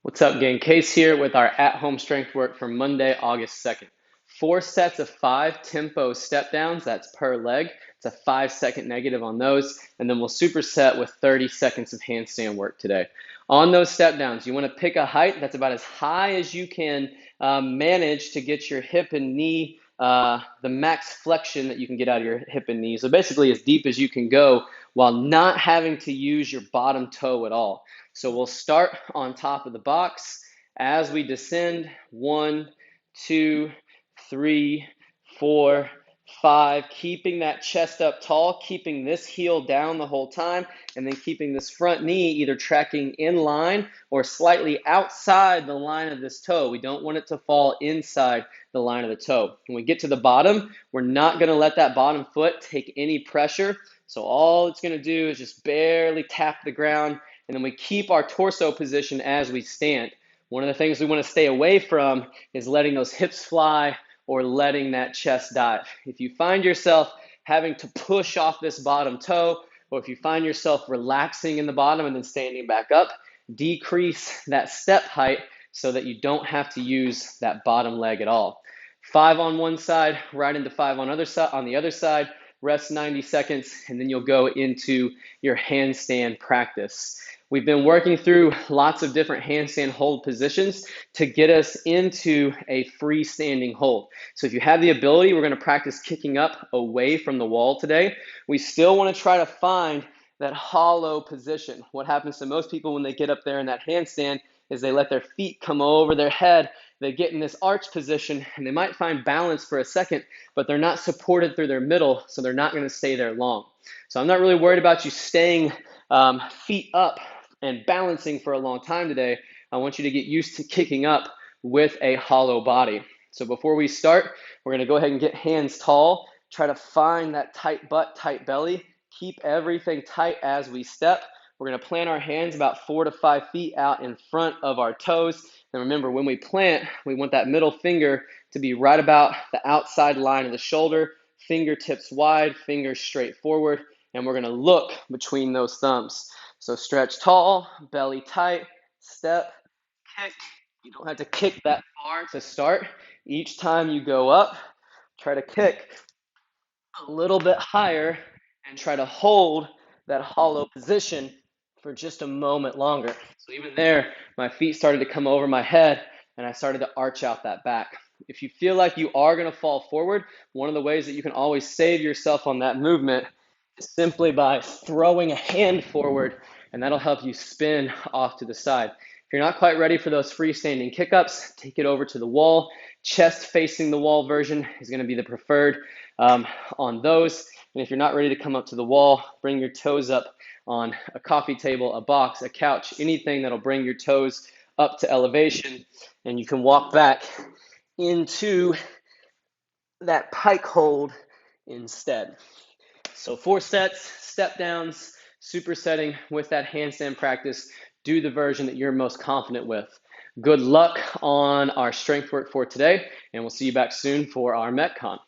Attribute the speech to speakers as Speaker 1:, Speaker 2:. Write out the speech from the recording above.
Speaker 1: What's up, gang? Case here with our at-home strength work for Monday, August 2nd. 4 sets of 5 tempo step downs, that's per leg. It's a 5-second negative on those, and then we'll superset with 30 seconds of handstand work today. On those step downs, you want to pick a height that's about as high as you can manage to get your hip and knee, the max flexion that you can get out of your hip and knee. So basically as deep as you can go while not having to use your bottom toe at all. So we'll start on top of the box. As we descend, 1, 2, 3, 4, 5, keeping that chest up tall, keeping this heel down the whole time, and then keeping this front knee either tracking in line or slightly outside the line of this toe. We don't want it to fall inside the line of the toe. When we get to the bottom, we're not going to let that bottom foot take any pressure. So all it's going to do is just barely tap the ground, and then we keep our torso position as we stand. One of the things we want to stay away from is letting those hips fly or letting that chest dive. If you find yourself having to push off this bottom toe, or if you find yourself relaxing in the bottom and then standing back up, decrease that step height so that you don't have to use that bottom leg at all. 5 on one side, right into 5 on the other side, rest 90 seconds, and then you'll go into your handstand practice. We've been working through lots of different handstand hold positions to get us into a freestanding hold. So if you have the ability, we're going to practice kicking up away from the wall today. We still want to try to find that hollow position. What happens to most people when they get up there in that handstand is they let their feet come over their head. They get in this arch position and they might find balance for a second, but they're not supported through their middle, so they're not going to stay there long. So I'm not really worried about you staying feet up and balancing for a long time today. I want you to get used to kicking up with a hollow body. So before we start, we're going to go ahead and get hands tall. Try to find that tight butt, tight belly. Keep everything tight as we step. We're going to plant our hands about 4 to 5 feet out in front of our toes. And remember, when we plant, we want that middle finger to be right about the outside line of the shoulder, fingertips wide, fingers straight forward, and we're going to look between those thumbs. So stretch tall, belly tight, step, kick. You don't have to kick that far to start. Each time you go up, try to kick a little bit higher and try to hold that hollow position for just a moment longer. So even there, my feet started to come over my head and I started to arch out that back. If you feel like you are going to fall forward, one of the ways that you can always save yourself on that movement is simply by throwing a hand forward, and that'll help you spin off to the side. If you're not quite ready for those freestanding kick-ups, take it over to the wall. Chest facing the wall version is going to be the preferred on those. And if you're not ready to come up to the wall, bring your toes up on a coffee table, a box, a couch, anything that'll bring your toes up to elevation, and you can walk back into that pike hold instead. So 4 sets, step downs, supersetting with that handstand practice. Do the version that you're most confident with. Good luck on our strength work for today, and we'll see you back soon for our Metcon.